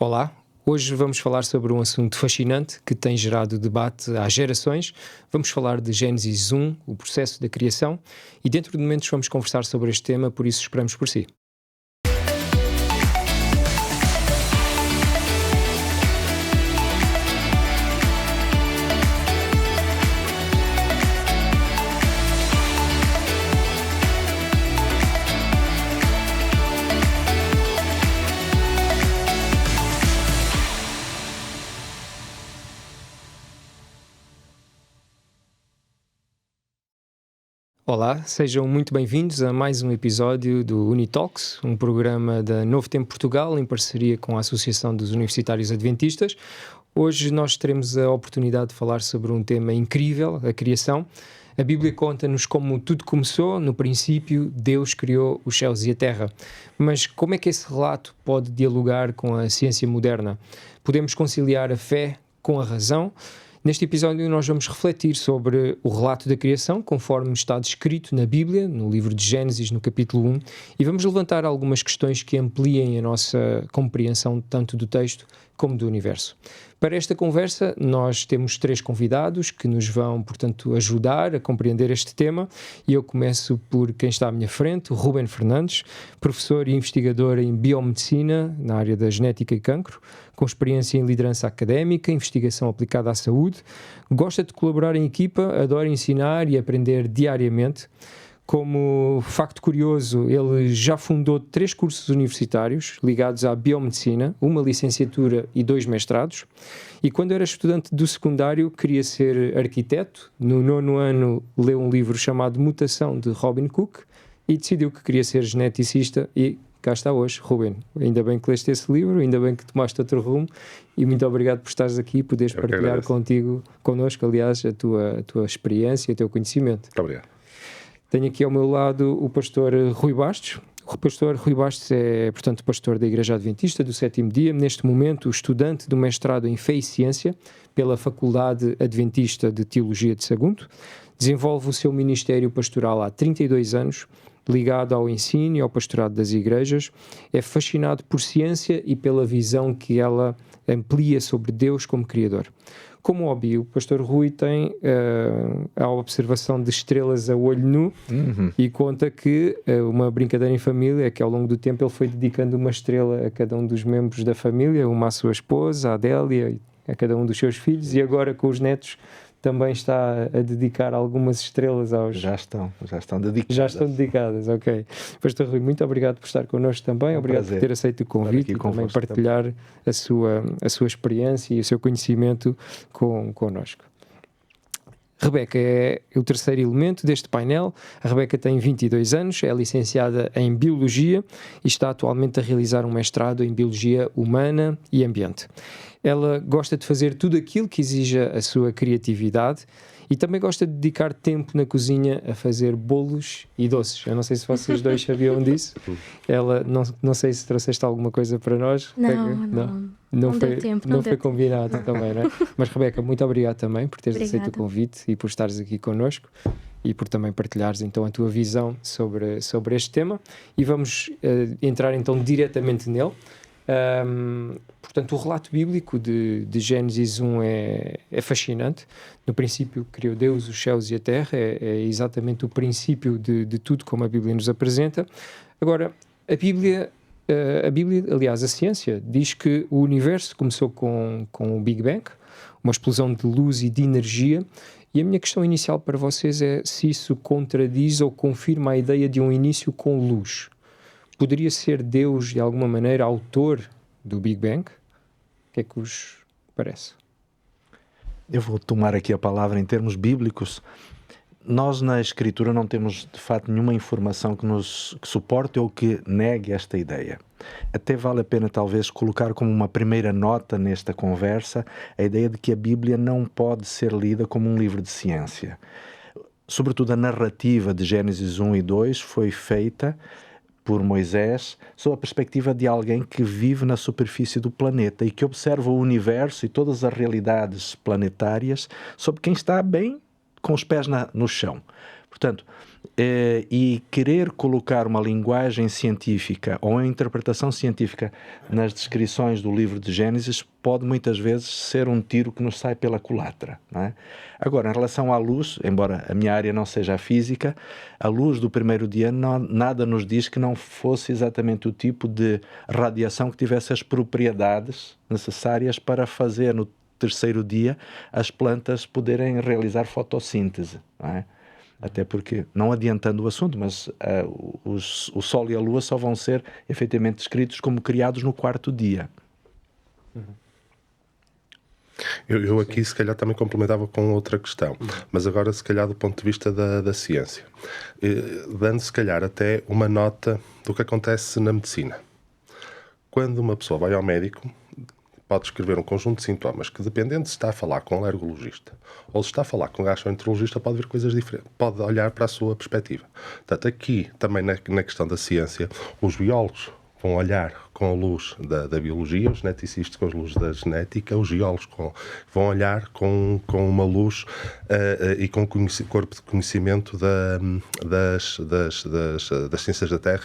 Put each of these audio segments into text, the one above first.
Olá, hoje vamos falar sobre um assunto fascinante que tem gerado debate há gerações. Vamos falar de Gênesis 1, o processo da criação, e dentro de momentos vamos conversar sobre este tema, por isso esperamos por si. Olá, sejam muito bem-vindos a mais um episódio do Unitalks, um programa da Novo Tempo Portugal em parceria com a Associação dos Universitários Adventistas. Hoje nós teremos a oportunidade de falar sobre um tema incrível, a criação. A Bíblia conta-nos como tudo começou. No princípio, Deus criou os céus e a terra. Mas como é que esse relato pode dialogar com a ciência moderna? Podemos conciliar a fé com a razão? Neste episódio nós vamos refletir sobre o relato da criação, conforme está descrito na Bíblia, no livro de Gênesis, no capítulo 1, e vamos levantar algumas questões que ampliem a nossa compreensão tanto do texto como do universo. Para esta conversa, nós temos 3 convidados que nos vão, portanto, ajudar a compreender este tema, e eu começo por quem está à minha frente, o Rubén Fernandes, professor e investigador em biomedicina, na área da genética e cancro, com experiência em liderança académica, investigação aplicada à saúde, gosta de colaborar em equipa, adora ensinar e aprender diariamente. Como facto curioso, ele já fundou 3 cursos universitários ligados à biomedicina, uma licenciatura e 2 mestrados, e quando era estudante do secundário queria ser arquiteto. No 9º ano leu um livro chamado Mutação, de Robin Cook, e decidiu que queria ser geneticista e cá está hoje. Rubén, ainda bem que leste esse livro, ainda bem que tomaste outro rumo, e muito obrigado por estares aqui e poderes partilhar connosco, aliás, a tua experiência e o teu conhecimento. Muito obrigado. Tenho aqui ao meu lado o pastor Rui Bastos. O pastor Rui Bastos é, portanto, pastor da Igreja Adventista do 7º Dia, neste momento estudante do mestrado em Fé e Ciência pela Faculdade Adventista de Teologia de Sagunto. Desenvolve o seu ministério pastoral há 32 anos, ligado ao ensino e ao pastorado das igrejas. É fascinado por ciência e pela visão que ela amplia sobre Deus como Criador. Como hobby, o pastor Rui tem a observação de estrelas a olho nu e conta que uma brincadeira em família é que ao longo do tempo ele foi dedicando uma estrela a cada um dos membros da família, uma à sua esposa, a Adélia, a cada um dos seus filhos, e agora com os netos também está a dedicar algumas estrelas aos... Já estão dedicadas. Já estão dedicadas, ok. Pastor Rui, muito obrigado por estar connosco também, obrigado por ter aceito o convite e também partilhar a sua experiência e o seu conhecimento connosco. Rebeca é o terceiro elemento deste painel. A Rebeca tem 22 anos, é licenciada em Biologia e está atualmente a realizar um mestrado em Biologia Humana e Ambiente. Ela gosta de fazer tudo aquilo que exija a sua criatividade e também gosta de dedicar tempo na cozinha a fazer bolos e doces. Eu não sei se vocês dois sabiam disso. Ela, não sei se trouxeste alguma coisa para nós. Não deu tempo. Não foi combinado também, não é? Mas, Rebeca, muito obrigado também por teres aceito o convite e por estares aqui connosco e por também partilhares então a tua visão sobre este tema. E vamos entrar então diretamente nele. Portanto, o relato bíblico de Gênesis 1 é fascinante. No princípio criou Deus os céus e a terra, é exatamente o princípio de tudo como a Bíblia nos apresenta. Agora, a Bíblia, aliás, a ciência, diz que o universo começou com o Big Bang, uma explosão de luz e de energia, e a minha questão inicial para vocês é se isso contradiz ou confirma a ideia de um início com luz. Poderia ser Deus, de alguma maneira, autor do Big Bang? O que é que vos parece? Eu vou tomar aqui a palavra em termos bíblicos. Nós, na Escritura, não temos, de facto, nenhuma informação que suporte ou que negue esta ideia. Até vale a pena, talvez, colocar como uma primeira nota nesta conversa a ideia de que a Bíblia não pode ser lida como um livro de ciência. Sobretudo, a narrativa de Gênesis 1 e 2 foi feita por Moisés, sob a perspectiva de alguém que vive na superfície do planeta e que observa o universo e todas as realidades planetárias sob quem está bem com os pés no chão. Portanto, e querer colocar uma linguagem científica ou uma interpretação científica nas descrições do livro de Gênesis pode muitas vezes ser um tiro que nos sai pela culatra, não é? Agora, em relação à luz, embora a minha área não seja a física, a luz do primeiro dia nada nos diz que não fosse exatamente o tipo de radiação que tivesse as propriedades necessárias para fazer no terceiro dia as plantas poderem realizar fotossíntese, não é? Até porque, não adiantando o assunto, mas o Sol e a Lua só vão ser efetivamente descritos como criados no quarto dia. Eu aqui se calhar também complementava com outra questão, mas agora se calhar do ponto de vista da ciência, dando se calhar até uma nota do que acontece na medicina. Quando uma pessoa vai ao médico, pode escrever um conjunto de sintomas que, dependendo se está a falar com um alergologista ou se está a falar com um gastroenterologista, pode ver coisas diferentes, pode olhar para a sua perspectiva. Portanto, aqui também na questão da ciência, os biólogos vão olhar com a luz da biologia, os geneticistas com a luz da genética, os geólogos vão olhar com uma luz e com o corpo de conhecimento das ciências da Terra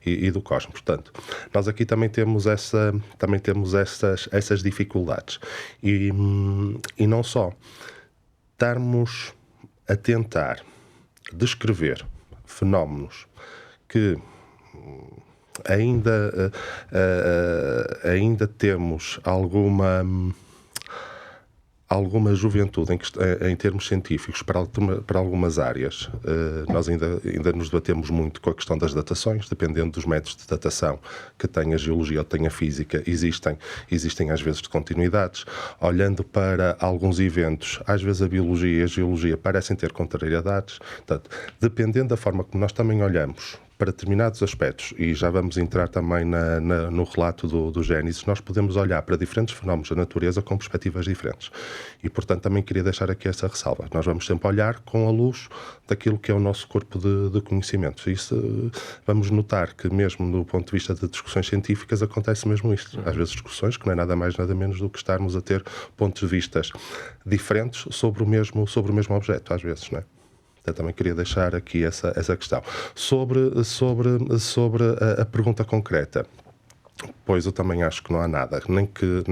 e do cosmos. Portanto, nós aqui também temos essas dificuldades. E não só estarmos a tentar descrever fenómenos que ainda temos alguma juventude em termos científicos para algumas áreas. Nós ainda nos debatemos muito com a questão das datações, dependendo dos métodos de datação que tem a geologia ou tem a física, existem às vezes continuidades. Olhando para alguns eventos, às vezes a biologia e a geologia parecem ter contrariedades. Portanto, dependendo da forma como nós também olhamos para determinados aspectos, e já vamos entrar também no relato do Gênesis, nós podemos olhar para diferentes fenómenos da natureza com perspectivas diferentes. E, portanto, também queria deixar aqui essa ressalva. Nós vamos sempre olhar com a luz daquilo que é o nosso corpo de conhecimentos. Isso, vamos notar que mesmo do ponto de vista de discussões científicas acontece mesmo isto. Às vezes discussões que não é nada mais, nada menos do que estarmos a ter pontos de vista diferentes sobre o mesmo objeto, às vezes, não é? Eu também queria deixar aqui essa questão. Sobre a pergunta concreta, pois eu também acho que não há nada, nem que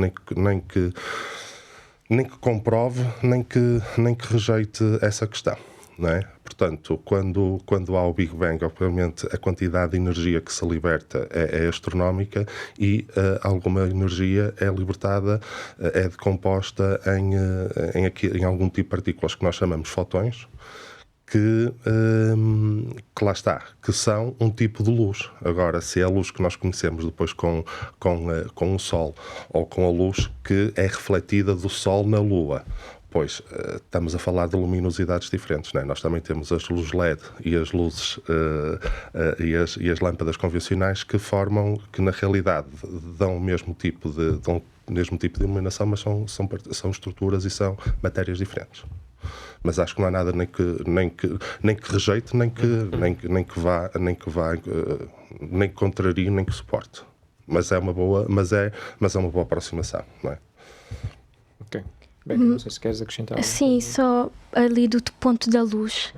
comprove, nem que rejeite essa questão, não é? Portanto, quando há o Big Bang, obviamente a quantidade de energia que se liberta é astronómica e alguma energia é libertada, é decomposta em algum tipo de partículas que nós chamamos fotões, que lá está, que são um tipo de luz. Agora, se é a luz que nós conhecemos depois com o Sol, ou com a luz que é refletida do Sol na Lua, pois estamos a falar de luminosidades diferentes, não é? Nós também temos as luzes LED e as luzes e as lâmpadas convencionais que na realidade dão o mesmo tipo de iluminação, mas são estruturas e são matérias diferentes. Mas acho que não há nada nem que rejeite, nem que contrarie, nem que suporte. Mas é uma boa aproximação, não é? Ok. Bem, não sei se queres acrescentar algo. Sim, só ali do ponto da luz.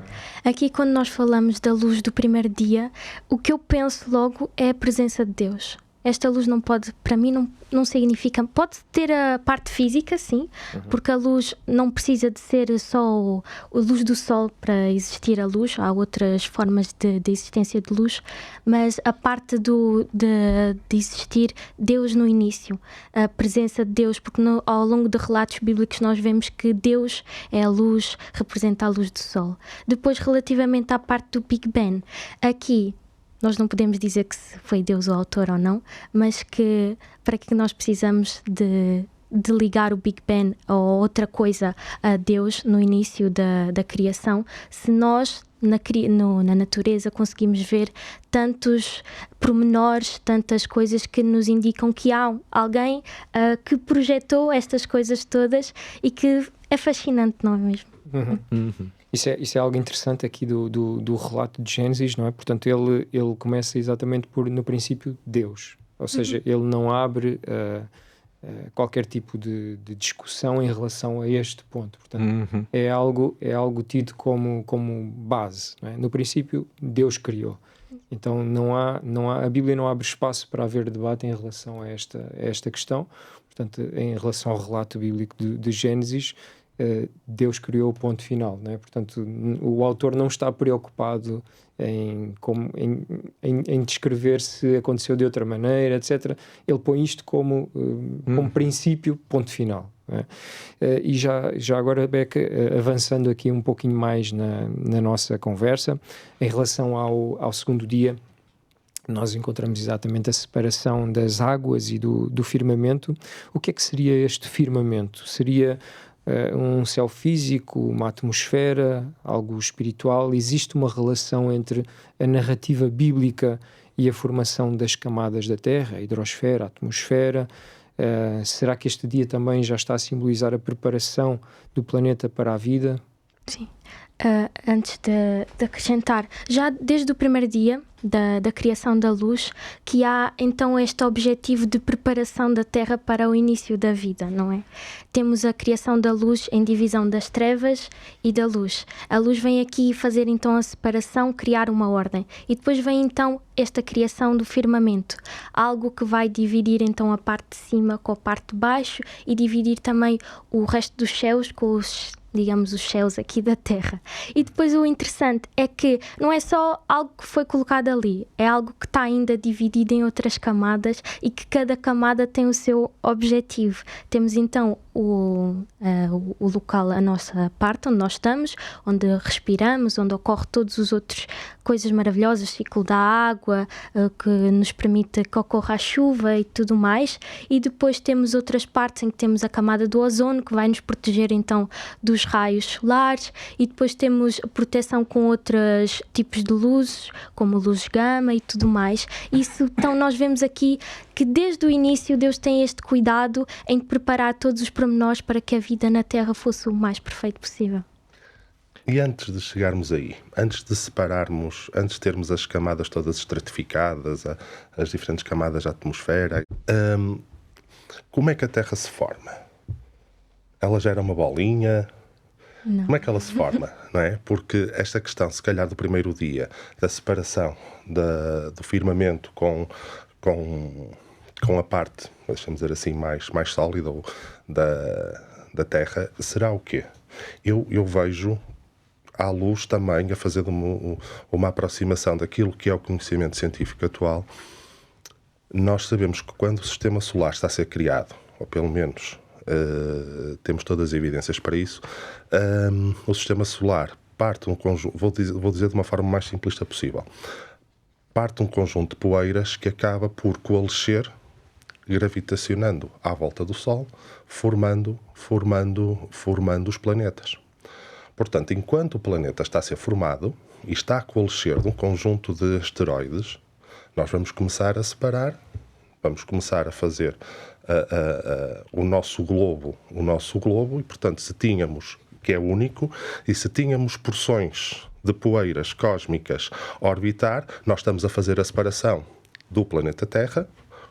Aqui, quando nós falamos da luz do primeiro dia, o que eu penso logo é a presença de Deus. Esta luz não pode, para mim, não significa... Pode ter a parte física, sim, porque a luz não precisa de ser só a luz do Sol para existir a luz. Há outras formas de existência de luz, mas a parte de existir Deus no início, a presença de Deus, porque ao longo de relatos bíblicos nós vemos que Deus é a luz, representa a luz do Sol. Depois, relativamente à parte do Big Bang, aqui... Nós não podemos dizer que foi Deus o autor ou não, mas que para que nós precisamos de ligar o Big Bang ou outra coisa a Deus no início da criação, se nós na natureza conseguimos ver tantos pormenores, tantas coisas que nos indicam que há alguém que projetou estas coisas todas e que é fascinante, não é mesmo? Isso é algo interessante aqui do relato de Gênesis, não é? Portanto, ele começa exatamente no princípio Deus. Ou seja, ele não abre qualquer tipo de discussão em relação a este ponto. Portanto, é algo tido como base, não é? No princípio, Deus criou. Então a Bíblia não abre espaço para haver debate em relação a esta questão. Portanto, em relação ao relato bíblico de Gênesis, Deus criou o ponto final, não é? Portanto, o autor não está preocupado em descrever se aconteceu de outra maneira, etc. Ele põe isto como princípio, ponto final. E já agora, Beca, avançando aqui um pouquinho mais na nossa conversa, em relação ao segundo dia, nós encontramos exatamente a separação das águas e do firmamento. O que é que seria este firmamento? Seria um céu físico, uma atmosfera, algo espiritual? Existe uma relação entre a narrativa bíblica e a formação das camadas da Terra, a hidrosfera, a atmosfera? Será que este dia também já está a simbolizar a preparação do planeta para a vida? Sim. Antes de acrescentar, já desde o primeiro dia da criação da luz, que há então este objetivo de preparação da Terra para o início da vida, não é? Temos a criação da luz em divisão das trevas e da luz. A luz vem aqui fazer então a separação, criar uma ordem. E depois vem então esta criação do firmamento, algo que vai dividir então a parte de cima com a parte de baixo e dividir também o resto dos céus com os céus aqui da Terra. E depois o interessante é que não é só algo que foi colocado ali, é algo que está ainda dividido em outras camadas e que cada camada tem o seu objetivo. Temos então o local, a nossa parte onde nós estamos, onde respiramos, onde ocorre todos os outros coisas maravilhosas, ciclo da água, que nos permite que ocorra a chuva e tudo mais. E depois temos outras partes em que temos a camada do ozono, que vai nos proteger então dos raios solares, e depois temos proteção com outros tipos de luzes, como luz gama e tudo mais. Isso, então nós vemos aqui que desde o início Deus tem este cuidado em preparar todos os pormenores para que a vida na Terra fosse o mais perfeito possível. E antes de chegarmos aí, antes de separarmos, antes de termos as camadas todas estratificadas, as diferentes camadas da atmosfera, como é que a Terra se forma? Ela já era uma bolinha? Não. Como é que ela se forma, não é? Porque esta questão, se calhar, do primeiro dia, da separação do firmamento com a parte, deixamos dizer assim, mais sólida da Terra, será o quê? Eu vejo à luz também a fazer uma aproximação daquilo que é o conhecimento científico atual. Nós sabemos que quando o sistema solar está a ser criado, ou pelo menos temos todas as evidências para isso, o sistema solar parte um conjunto, vou dizer de uma forma mais simplista possível, parte um conjunto de poeiras que acaba por coalescer, gravitacionando à volta do Sol, formando os planetas. Portanto, enquanto o planeta está a ser formado e está a coalescer de um conjunto de asteroides, nós vamos começar a separar, vamos começar a fazer o nosso globo, e, portanto, se tínhamos, que é único, e se tínhamos porções de poeiras cósmicas a orbitar, nós estamos a fazer a separação do planeta Terra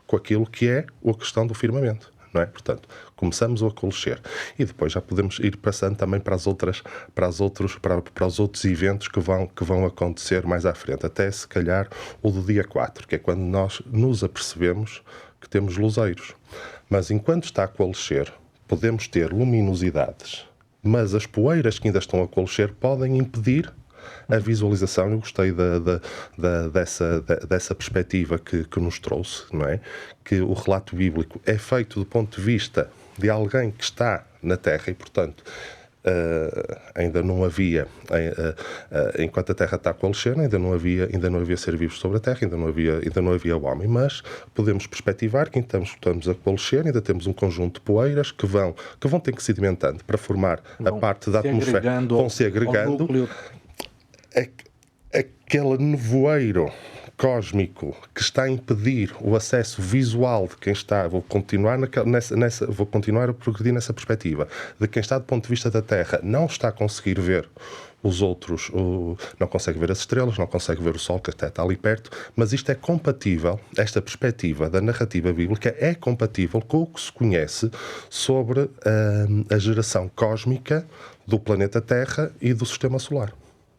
com aquilo que é a questão do firmamento, não é? Portanto, começamos a coalescer e depois já podemos ir passando também para os outros eventos que vão acontecer mais à frente, até se calhar o do dia 4, que é quando nós nos apercebemos que temos luzeiros. Mas enquanto está a coalescer, podemos ter luminosidades, mas as poeiras que ainda estão a coalescer podem impedir a visualização. Eu gostei dessa perspectiva que nos trouxe, não é? Que o relato bíblico é feito do ponto de vista de alguém que está na Terra e, portanto, ainda não havia, enquanto a Terra está a coalescer, ainda não havia ser vivos sobre a Terra, ainda não havia o homem, mas podemos perspectivar que então estamos a coalescer, ainda temos um conjunto de poeiras que vão ter que se sedimentando para formar a parte da atmosfera, vão se agregando. Aquele nevoeiro cósmico que está a impedir o acesso visual de quem está, vou continuar a progredir nessa perspectiva, de quem está do ponto de vista da Terra, não está a conseguir ver os outros, não consegue ver as estrelas, não consegue ver o Sol, que até está ali perto, mas isto é compatível, esta perspectiva da narrativa bíblica é compatível com o que se conhece sobre a geração cósmica do planeta Terra e do Sistema Solar.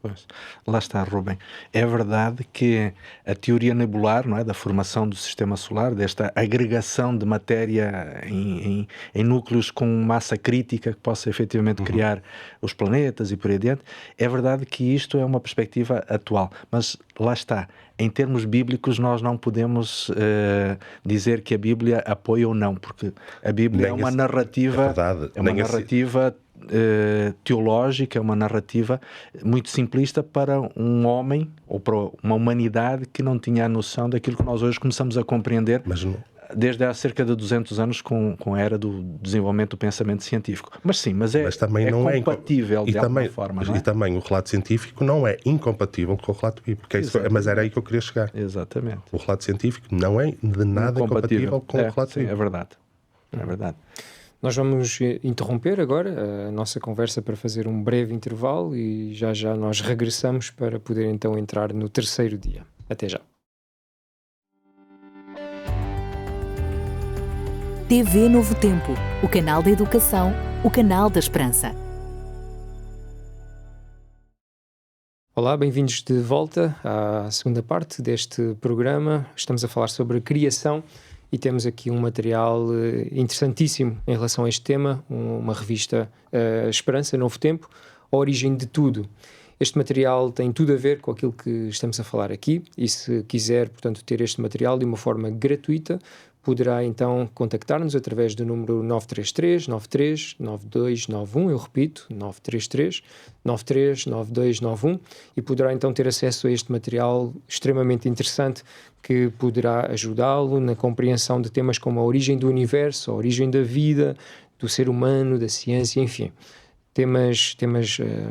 Pois, lá está, Rubem. É verdade que a teoria nebular, não é, da formação do sistema solar, desta agregação de matéria em núcleos com massa crítica que possa efetivamente criar os planetas e por aí adiante, é verdade que isto é uma perspectiva atual. Mas lá está, em termos bíblicos nós não podemos dizer que a Bíblia apoia ou não, porque a Bíblia é uma narrativa, teológica, é uma narrativa muito simplista para um homem ou para uma humanidade que não tinha a noção daquilo que nós hoje começamos a compreender desde há cerca de 200 anos com a era do desenvolvimento do pensamento científico. Mas sim, mas também não é compatível de alguma forma. Não é? E também o relato científico não é incompatível com o relato bíblico. Mas era aí que eu queria chegar. Exatamente. O relato científico não é de nada incompatível com o relato bíblico. É verdade. É verdade. Nós vamos interromper agora a nossa conversa para fazer um breve intervalo e já nós regressamos para poder então entrar no terceiro dia. Até já. TV Novo Tempo, o canal da educação, o canal da esperança. Olá, bem-vindos de volta à segunda parte deste programa. Estamos a falar sobre criação. E temos aqui um material interessantíssimo em relação a este tema, uma revista Esperança, Novo Tempo, A Origem de Tudo. Este material tem tudo a ver com aquilo que estamos a falar aqui e se quiser, portanto, ter este material de uma forma gratuita, poderá então contactar-nos através do número 933 93 9291, eu repito, 933 93 9291, e poderá então ter acesso a este material extremamente interessante que poderá ajudá-lo na compreensão de temas como a origem do universo, a origem da vida, do ser humano, da ciência, enfim. Temas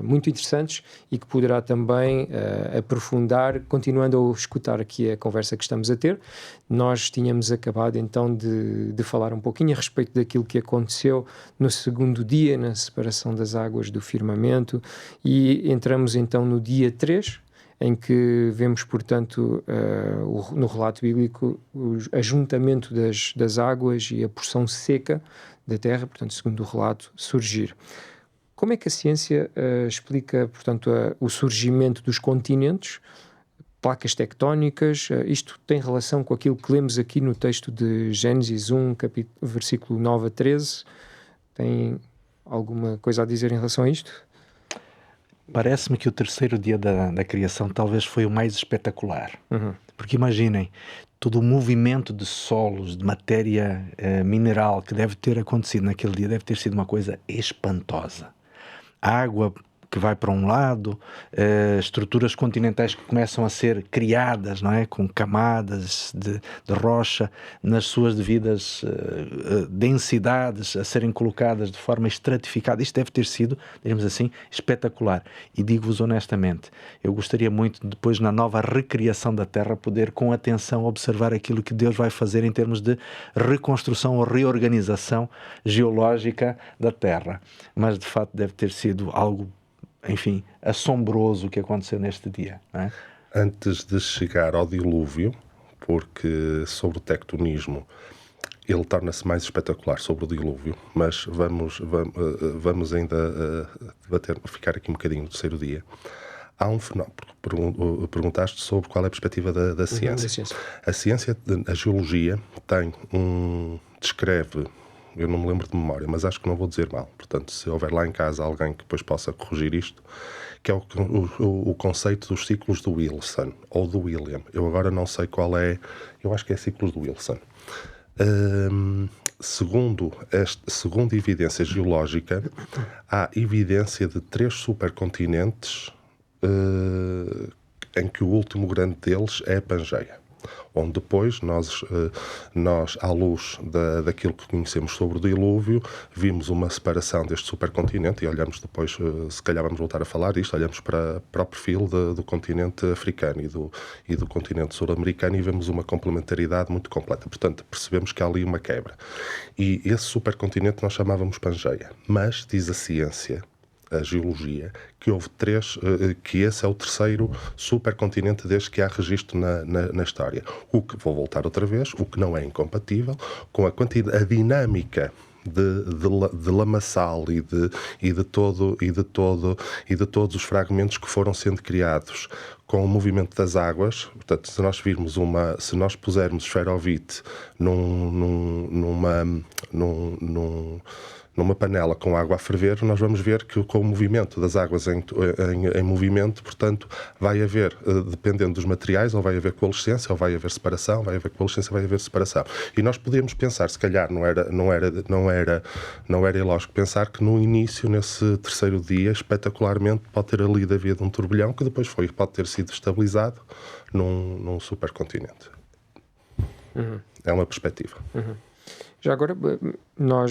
muito interessantes e que poderá também aprofundar, continuando a escutar aqui a conversa que estamos a ter. Nós tínhamos acabado então de falar um pouquinho a respeito daquilo que aconteceu no segundo dia, na separação das águas do firmamento, e entramos então no dia 3, em que vemos, portanto, no relato bíblico, o ajuntamento das águas e a porção seca da terra, portanto, segundo o relato, surgir. Como é que a ciência explica, portanto, o surgimento dos continentes, placas tectónicas? Isto tem relação com aquilo que lemos aqui no texto de Gênesis 1, versículo 9 a 13? Tem alguma coisa a dizer em relação a isto? Parece-me que o terceiro dia da criação talvez foi o mais espetacular. Porque imaginem, todo o movimento de solos, de matéria mineral que deve ter acontecido naquele dia deve ter sido uma coisa espantosa. A água que vai para um lado, estruturas continentais que começam a ser criadas, não é? Com camadas de rocha nas suas devidas densidades a serem colocadas de forma estratificada. Isto deve ter sido, digamos assim, espetacular. E digo-vos honestamente, eu gostaria muito depois na nova recriação da Terra poder com atenção observar aquilo que Deus vai fazer em termos de reconstrução ou reorganização geológica da Terra. Mas de facto deve ter sido algo, enfim, assombroso o que aconteceu neste dia, não é? Antes de chegar ao dilúvio, porque sobre o tectonismo ele torna-se mais espetacular sobre o dilúvio, mas vamos ainda ficar aqui um bocadinho no terceiro dia. Há um fenómeno, perguntaste sobre qual é a perspectiva da ciência. A ciência, a geologia, descreve, eu não me lembro de memória, mas acho que não vou dizer mal. Portanto, se houver lá em casa alguém que depois possa corrigir isto, que é o conceito dos ciclos do Wilson, ou do William. Eu agora não sei qual é, eu acho que é ciclos do Wilson. Segundo evidência geológica, há evidência de 3 supercontinentes em que o último grande deles é a Pangeia. onde depois nós à luz daquilo que conhecemos sobre o dilúvio, vimos uma separação deste supercontinente e olhamos depois, se calhar vamos voltar a falar disto, olhamos para o perfil do continente africano e do continente sul-americano e vemos uma complementaridade muito completa. Portanto, percebemos que há ali uma quebra. E esse supercontinente nós chamávamos Pangeia. Mas, diz a ciência, a geologia, que houve que esse é o terceiro supercontinente desde que há registro na história. Vou voltar outra vez, o que não é incompatível com a dinâmica de lamaçal e de todos os fragmentos que foram sendo criados com o movimento das águas. Portanto, se nós pusermos esferovite numa panela com água a ferver, nós vamos ver que com o movimento das águas em movimento, portanto, vai haver, dependendo dos materiais, ou vai haver coalescência, ou vai haver separação, vai haver coalescência, vai haver separação. E nós podíamos pensar, se calhar não era ilógico pensar que no início, nesse terceiro dia, espetacularmente, pode ter ali havido um turbilhão que depois pode ter sido estabilizado num supercontinente. É uma perspectiva. Já agora,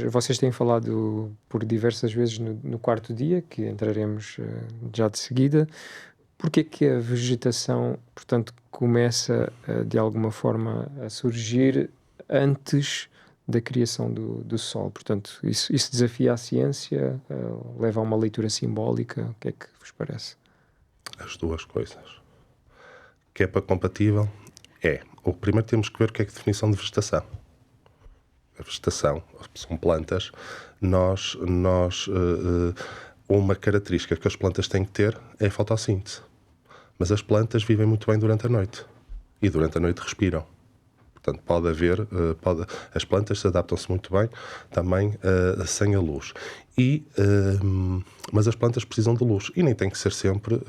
vocês têm falado por diversas vezes no quarto dia, que entraremos já de seguida. Porquê que a vegetação, portanto, começa de alguma forma a surgir antes da criação do Sol? Portanto, isso desafia a ciência, leva a uma leitura simbólica? O que é que vos parece? As duas coisas. Que é para compatível? O primeiro temos que ver o que é que é a definição de vegetação. A vegetação, são plantas, uma característica que as plantas têm que ter é a fotossíntese. Mas as plantas vivem muito bem durante a noite e durante a noite respiram. Portanto, as plantas se adaptam-se muito bem também sem a luz. Mas as plantas precisam de luz e nem tem que ser sempre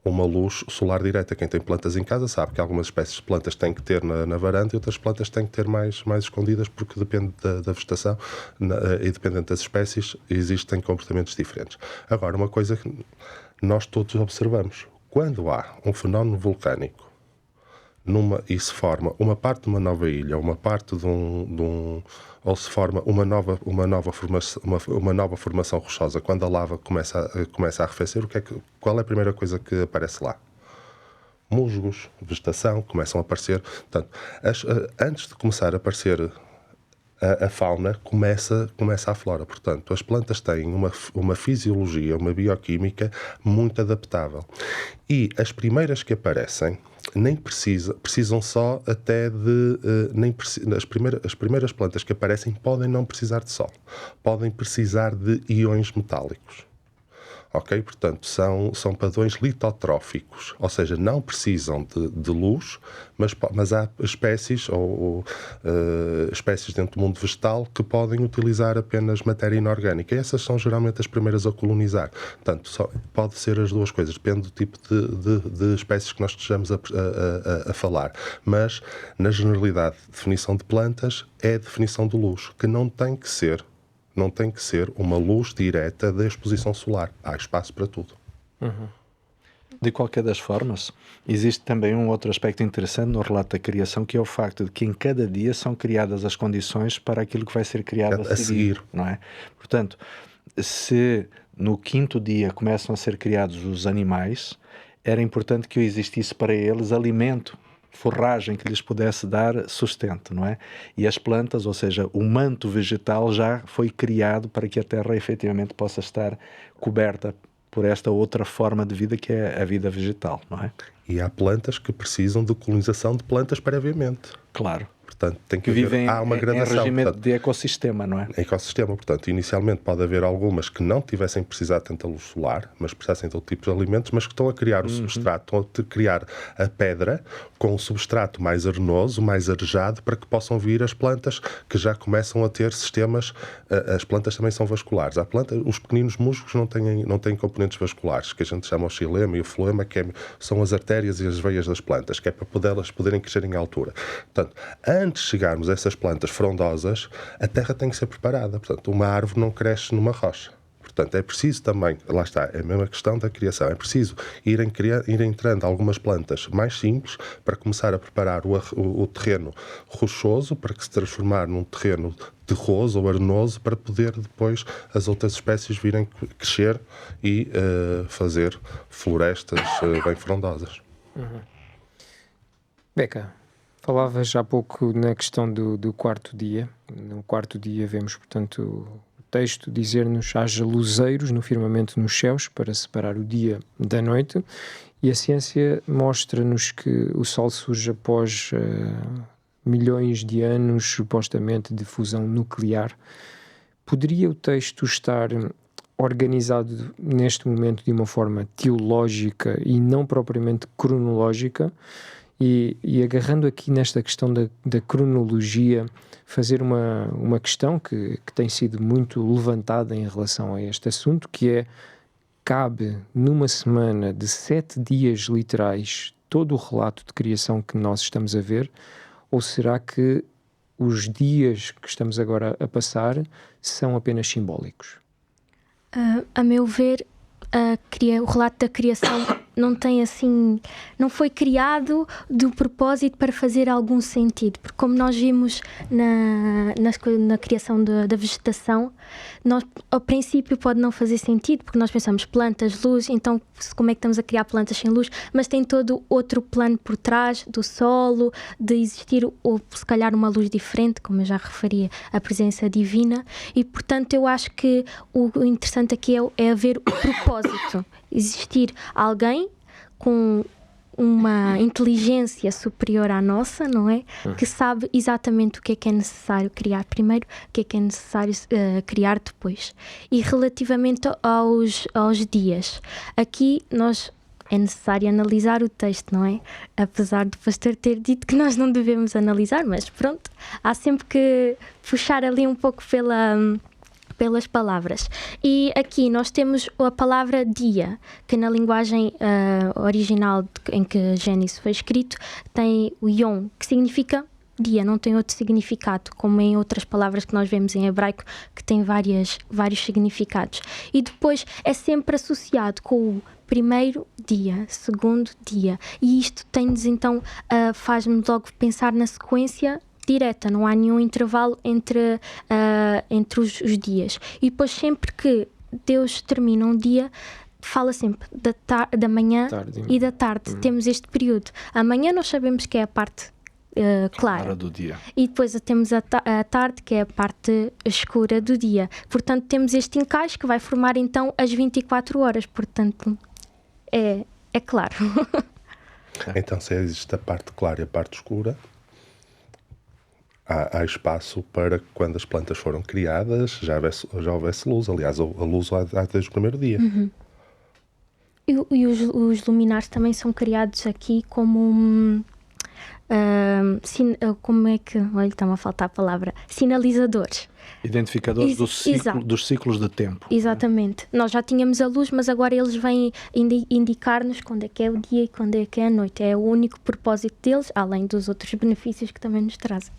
uma luz solar direta. Quem tem plantas em casa sabe que algumas espécies de plantas têm que ter na varanda e outras plantas têm que ter mais escondidas, porque depende da vegetação e dependendo das espécies existem comportamentos diferentes. Agora, uma coisa que nós todos observamos, quando há um fenómeno vulcânico e se forma uma parte de uma nova ilha, uma parte ou se forma uma nova formação rochosa, quando a lava começa a arrefecer, qual é a primeira coisa que aparece lá? Musgos, vegetação, começam a aparecer. Portanto, antes de começar a aparecer a fauna, começa a flora. Portanto, as plantas têm uma fisiologia, uma bioquímica muito adaptável. E as primeiras que aparecem precisam só até de... as primeiras plantas que aparecem podem não precisar de sol. Podem precisar de íons metálicos. Ok? Portanto, são padrões litotróficos, ou seja, não precisam de luz, mas há espécies espécies dentro do mundo vegetal que podem utilizar apenas matéria inorgânica. E essas são geralmente as primeiras a colonizar. Portanto, pode ser as duas coisas, depende do tipo de espécies que nós estejamos a falar. Mas, na generalidade, definição de plantas é a definição de luz, que não tem que ser uma luz direta da exposição solar. Há espaço para tudo. De qualquer das formas, existe também um outro aspecto interessante no relato da criação, que é o facto de que em cada dia são criadas as condições para aquilo que vai ser criado a seguir. Não é? Portanto, se no quinto dia começam a ser criados os animais, era importante que existisse para eles alimento, forragem que lhes pudesse dar sustento, não é? E as plantas, ou seja, o manto vegetal já foi criado para que a terra efetivamente possa estar coberta por esta outra forma de vida que é a vida vegetal, não é? E há plantas que precisam de colonização de plantas previamente. Claro. Portanto, tem que vivem há uma gradação. Em regime de ecossistema, não é? Ecossistema, portanto, inicialmente pode haver algumas que não tivessem precisado de tanta luz solar, mas precisassem de outro tipo de alimentos, mas que estão a criar o substrato, estão a criar a pedra com um substrato mais arenoso, mais arejado, para que possam vir as plantas que já começam a ter sistemas. As plantas também são vasculares. Os pequeninos musgos não têm componentes vasculares, que a gente chama o xilema e o floema, são as artérias e as veias das plantas, que é para elas poderem crescer em altura. Portanto, antes de chegarmos a essas plantas frondosas, a terra tem que ser preparada. Portanto, uma árvore não cresce numa rocha. Portanto, é preciso também, lá está, é a mesma questão da criação, é preciso ir entrando algumas plantas mais simples para começar a preparar o terreno rochoso, para que se transformar num terreno terroso ou arenoso, para poder depois as outras espécies virem crescer e fazer florestas bem frondosas. Beca, falavas há pouco na questão do quarto dia. No quarto dia vemos, portanto, o texto dizer-nos: haja luzeiros no firmamento nos céus para separar o dia da noite, e a ciência mostra-nos que o Sol surge após milhões de anos, supostamente, de fusão nuclear. Poderia o texto estar organizado neste momento de uma forma teológica e não propriamente cronológica? E agarrando aqui nesta questão da cronologia, fazer uma questão que tem sido muito levantada em relação a este assunto, que é: cabe numa semana de 7 dias literais todo o relato de criação que nós estamos a ver, ou será que os dias que estamos agora a passar são apenas simbólicos? A meu ver, o relato da criação não foi criado do propósito para fazer algum sentido, porque como nós vimos na criação da vegetação, ao princípio pode não fazer sentido, porque nós pensamos plantas, luz, então como é que estamos a criar plantas sem luz? Mas tem todo outro plano por trás do solo, de existir, ou se calhar uma luz diferente, como eu já referia, a presença divina, e portanto eu acho que o interessante aqui é haver o propósito, existir alguém com uma inteligência superior à nossa, não é? Que sabe exatamente o que é necessário criar primeiro, o que é necessário criar depois. E relativamente aos dias, aqui é necessário analisar o texto, não é? Apesar do pastor ter dito que nós não devemos analisar, mas pronto, há sempre que puxar ali um pouco pelas palavras. E aqui nós temos a palavra dia, que na linguagem original em que Gênesis foi escrito tem o yom, que significa dia, não tem outro significado, como em outras palavras que nós vemos em hebraico, que tem vários significados. E depois é sempre associado com o primeiro dia, segundo dia. E isto tem-nos então, faz-me logo pensar na sequência direta, não há nenhum intervalo entre os dias. E depois, sempre que Deus termina um dia, fala sempre da manhã e da tarde. Temos este período. Amanhã nós sabemos que é a parte clara do dia. E depois temos a tarde, que é a parte escura do dia. Portanto, temos este encaixe que vai formar então as 24 horas. Portanto, é claro. Então, se existe a parte clara e a parte escura, há espaço para que, quando as plantas foram criadas, já houvesse luz. Aliás, a luz há desde o primeiro dia. E os luminares também são criados aqui como como é que... Olha, está-me a faltar a palavra. Sinalizadores. Identificadores dos ciclos de tempo. Exatamente. Nós já tínhamos a luz, mas agora eles vêm indicar-nos quando é que é o dia e quando é que é a noite. É o único propósito deles, além dos outros benefícios que também nos trazem.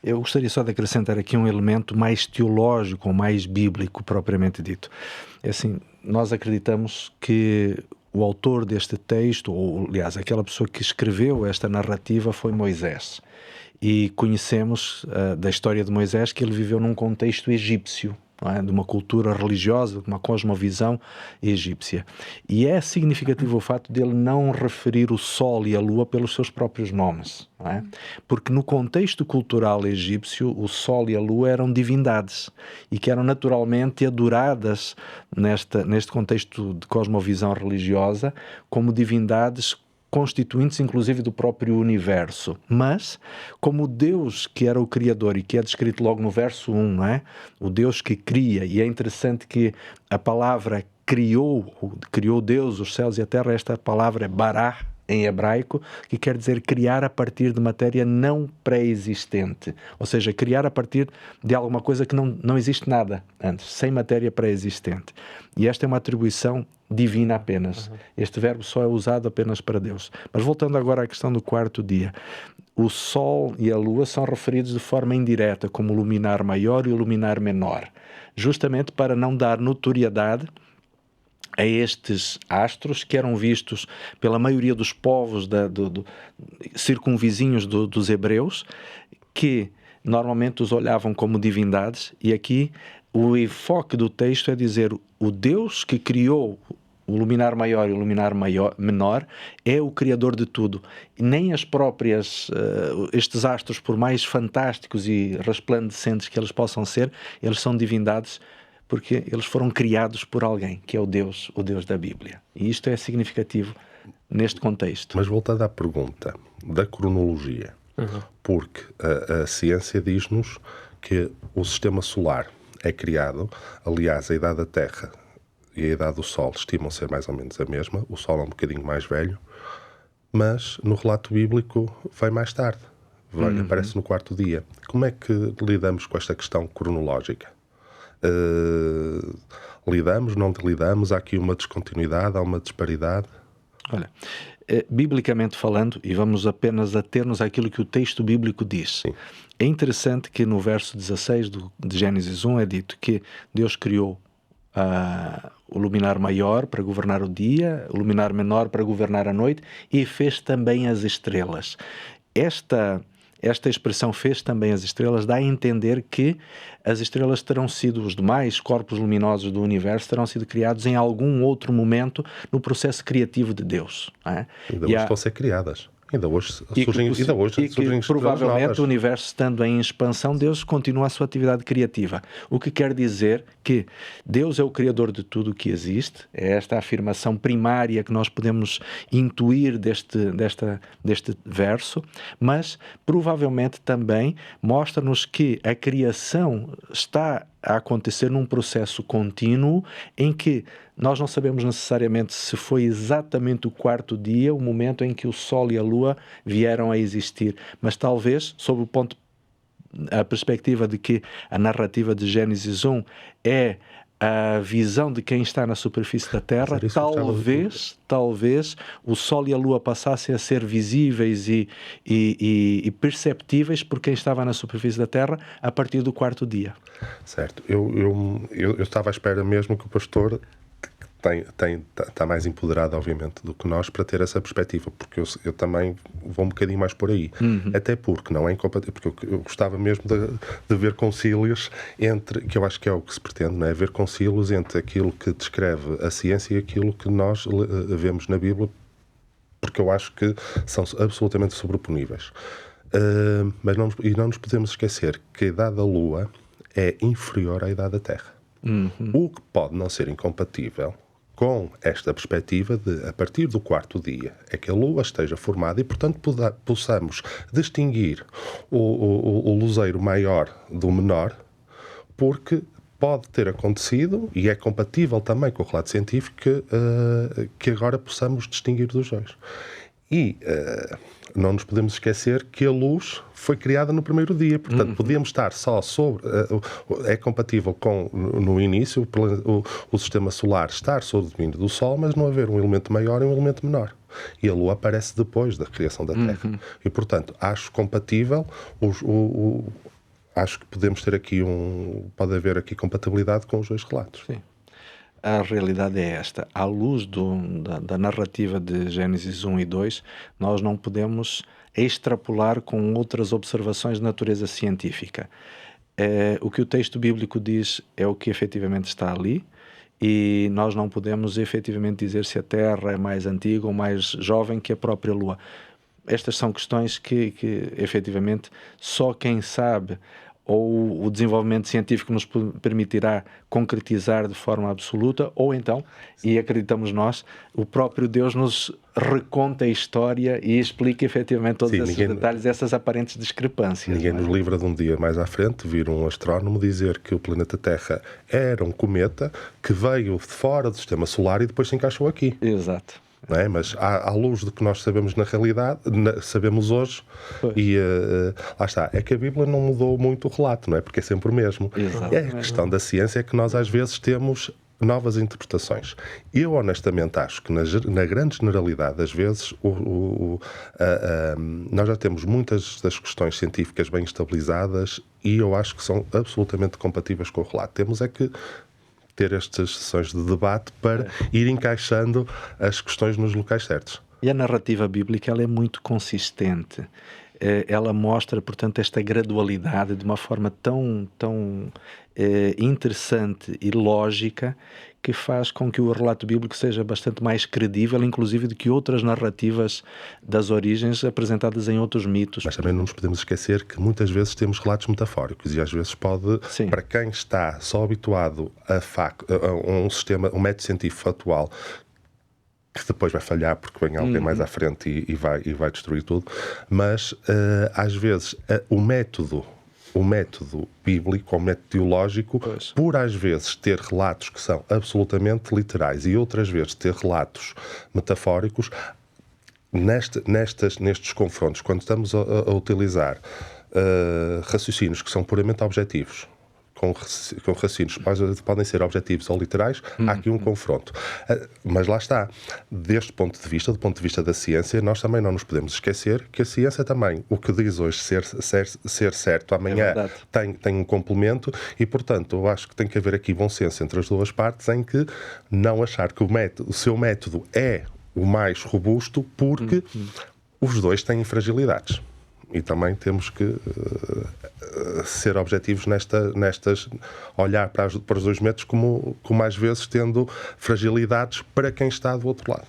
Eu gostaria só de acrescentar aqui um elemento mais teológico, ou mais bíblico, propriamente dito. É assim, nós acreditamos que o autor deste texto, ou aliás, aquela pessoa que escreveu esta narrativa, foi Moisés. E conhecemos da história de Moisés que ele viveu num contexto egípcio, não é? De uma cultura religiosa, de uma cosmovisão egípcia. E é significativo o fato de ele não referir o sol e a lua pelos seus próprios nomes, não é? Porque no contexto cultural egípcio, o sol e a lua eram divindades e que eram naturalmente adoradas neste contexto de cosmovisão religiosa como divindades constituintes inclusive do próprio universo. Mas, como o Deus que era o Criador e que é descrito logo no verso 1, não é? O Deus que cria, e é interessante que a palavra criou Deus os céus e a terra, esta palavra é bará, em hebraico, que quer dizer criar a partir de matéria não pré-existente. Ou seja, criar a partir de alguma coisa que não existe nada antes, sem matéria pré-existente. E esta é uma atribuição divina apenas. Este verbo só é usado apenas para Deus. Mas voltando agora à questão do quarto dia, o Sol e a Lua são referidos de forma indireta como o luminar maior e o luminar menor, justamente para não dar notoriedade a estes astros que eram vistos pela maioria dos povos circunvizinhos dos hebreus, que normalmente os olhavam como divindades, e aqui o enfoque do texto é dizer o Deus que criou o luminar maior e o luminar menor é o criador de tudo. E nem as próprias, estes astros, por mais fantásticos e resplandecentes que eles possam ser, eles são divindades porque eles foram criados por alguém, que é o Deus da Bíblia. E isto é significativo neste contexto. Mas voltando à pergunta da cronologia, porque a ciência diz-nos que o sistema solar é criado, aliás, a idade da Terra e a idade do Sol estimam ser mais ou menos a mesma, o Sol é um bocadinho mais velho, mas no relato bíblico vai mais tarde, aparece no quarto dia. Como é que lidamos com esta questão cronológica? Lidamos, não lidamos? Há aqui uma descontinuidade, há uma disparidade? Olha, biblicamente falando, e vamos apenas ater-nos àquilo que o texto bíblico diz. Sim. É interessante que no verso 16 de Gênesis 1 é dito que Deus criou o luminar maior para governar o dia, o luminar menor para governar a noite, e fez também as estrelas. Esta expressão fez também as estrelas dá a entender que as estrelas terão sido, os demais corpos luminosos do universo terão sido criados em algum outro momento no processo criativo de Deus. Não é? Ainda hoje estão a ser criadas. Ainda hoje surgem provavelmente o universo estando em expansão, Deus continua a sua atividade criativa. O que quer dizer que Deus é o criador de tudo o que existe. É esta a afirmação primária que nós podemos intuir deste verso, mas provavelmente também mostra-nos que a criação está a acontecer num processo contínuo em que nós não sabemos necessariamente se foi exatamente o quarto dia, o momento em que o Sol e a Lua vieram a existir, mas talvez, sob a perspectiva de que a narrativa de Gênesis 1 é a visão de quem está na superfície da Terra, talvez o Sol e a Lua passassem a ser visíveis e perceptíveis por quem estava na superfície da Terra a partir do quarto dia. Certo. Eu estava à espera mesmo que o pastor está mais empoderado, obviamente, do que nós para ter essa perspectiva, porque eu também vou um bocadinho mais por aí. Até porque não é incompatível, porque eu gostava mesmo de ver concílios entre, que eu acho que é o que se pretende, não é? Ver concílios entre aquilo que descreve a ciência e aquilo que nós vemos na Bíblia, porque eu acho que são absolutamente sobreponíveis. Mas não nos podemos esquecer que a idade da Lua é inferior à idade da Terra. O que pode não ser incompatível com esta perspectiva de, a partir do quarto dia, é que a Lua esteja formada e, portanto, possamos distinguir o luzeiro maior do menor, porque pode ter acontecido, e é compatível também com o relato científico, que agora possamos distinguir dos dois. E não nos podemos esquecer que a luz foi criada no primeiro dia, portanto podíamos estar só sobre, é compatível com, no início, o sistema solar estar sob o domínio do Sol, mas não haver um elemento maior e um elemento menor. E a Lua aparece depois da criação da Terra. E, portanto, acho compatível, acho que podemos ter aqui pode haver aqui compatibilidade com os dois relatos. Sim. A realidade é esta. À luz da narrativa de Gênesis 1 e 2, nós não podemos extrapolar com outras observações de natureza científica. O que o texto bíblico diz é o que efetivamente está ali, e nós não podemos efetivamente dizer se a Terra é mais antiga ou mais jovem que a própria Lua. Estas são questões que efetivamente só quem sabe ou o desenvolvimento científico nos permitirá concretizar de forma absoluta, ou então, e acreditamos nós, o próprio Deus nos reconta a história e explica efetivamente todos esses detalhes, essas aparentes discrepâncias. Ninguém nos livra de um dia mais à frente vir um astrónomo dizer que o planeta Terra era um cometa que veio de fora do sistema solar e depois se encaixou aqui. Exato. não é? Mas à luz do que nós sabemos na realidade, sabemos hoje, e lá está, é que a Bíblia não mudou muito o relato, não é? Porque é sempre o mesmo. Exato. É a questão da ciência é que nós às vezes temos novas interpretações. Eu honestamente acho que na grande generalidade das vezes nós já temos muitas das questões científicas bem estabilizadas e eu acho que são absolutamente compatíveis com o relato. Temos é que ter estas sessões de debate para ir encaixando as questões nos locais certos. E a narrativa bíblica ela é muito consistente. Ela mostra, portanto, esta gradualidade de uma forma tão interessante e lógica que faz com que o relato bíblico seja bastante mais credível, inclusive do que outras narrativas das origens apresentadas em outros mitos. Mas também não nos podemos esquecer que muitas vezes temos relatos metafóricos e às vezes pode, Sim. para quem está só habituado a um método científico atual, que depois vai falhar porque vem alguém mais à frente e vai destruir tudo, mas às vezes o método bíblico, ou método teológico, por às vezes ter relatos que são absolutamente literais e outras vezes ter relatos metafóricos, nestes confrontos, quando estamos a utilizar raciocínios que são puramente objetivos, com raciocínios que podem ser objetivos ou literais, há aqui um confronto. Mas lá está, deste ponto de vista, do ponto de vista da ciência, nós também não nos podemos esquecer que a ciência também, o que diz hoje ser certo, amanhã tem um complemento e, portanto, eu acho que tem que haver aqui bom senso entre as duas partes em que não achar que o seu método é o mais robusto porque os dois têm fragilidades. E também temos que ser objetivos nestas olhar para os dois métodos como às vezes tendo fragilidades para quem está do outro lado.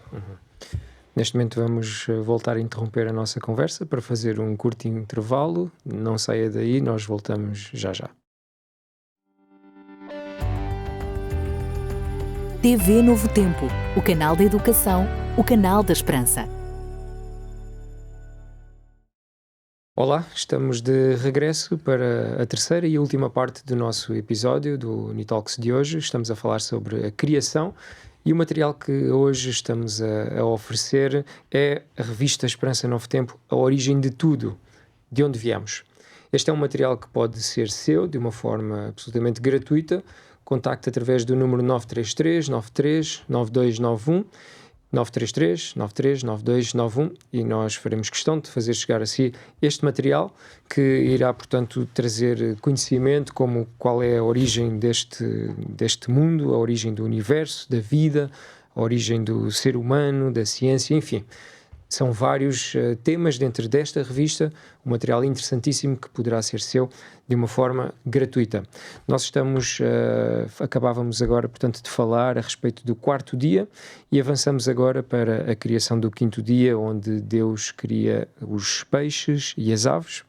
Neste momento vamos voltar a interromper a nossa conversa para fazer um curto intervalo. Não saia daí, nós voltamos já. TV Novo Tempo, o canal da educação, o canal da esperança. Olá, estamos de regresso para a terceira e última parte do nosso episódio do Unitalks de hoje. Estamos a falar sobre a criação e o material que hoje estamos a oferecer é a revista Esperança Novo Tempo, A Origem de Tudo, de onde viemos. Este é um material que pode ser seu de uma forma absolutamente gratuita. Contacte através do número 933 93 9291 933 93 9291 e nós faremos questão de fazer chegar a si este material que irá, portanto, trazer conhecimento como qual é a origem deste mundo, a origem do universo, da vida, a origem do ser humano, da ciência, enfim. São vários temas dentro desta revista, um material interessantíssimo que poderá ser seu de uma forma gratuita. Nós acabávamos agora, portanto, de falar a respeito do quarto dia e avançamos agora para a criação do quinto dia, onde Deus cria os peixes e as aves.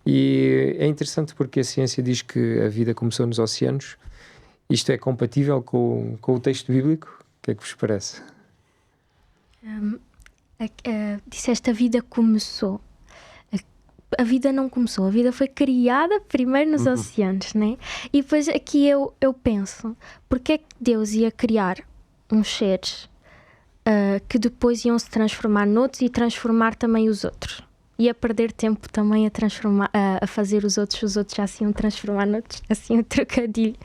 E é interessante porque a ciência diz que a vida começou nos oceanos. Isto é compatível com o texto bíblico? O que é que vos parece? Disseste a vida começou. A vida não começou, a vida foi criada primeiro nos oceanos, né? E depois aqui eu penso, porque é que Deus ia criar uns seres que depois iam se transformar noutros e transformar também os outros? Ia perder tempo também a fazer os outros já se iam transformar noutros, assim um trocadilho.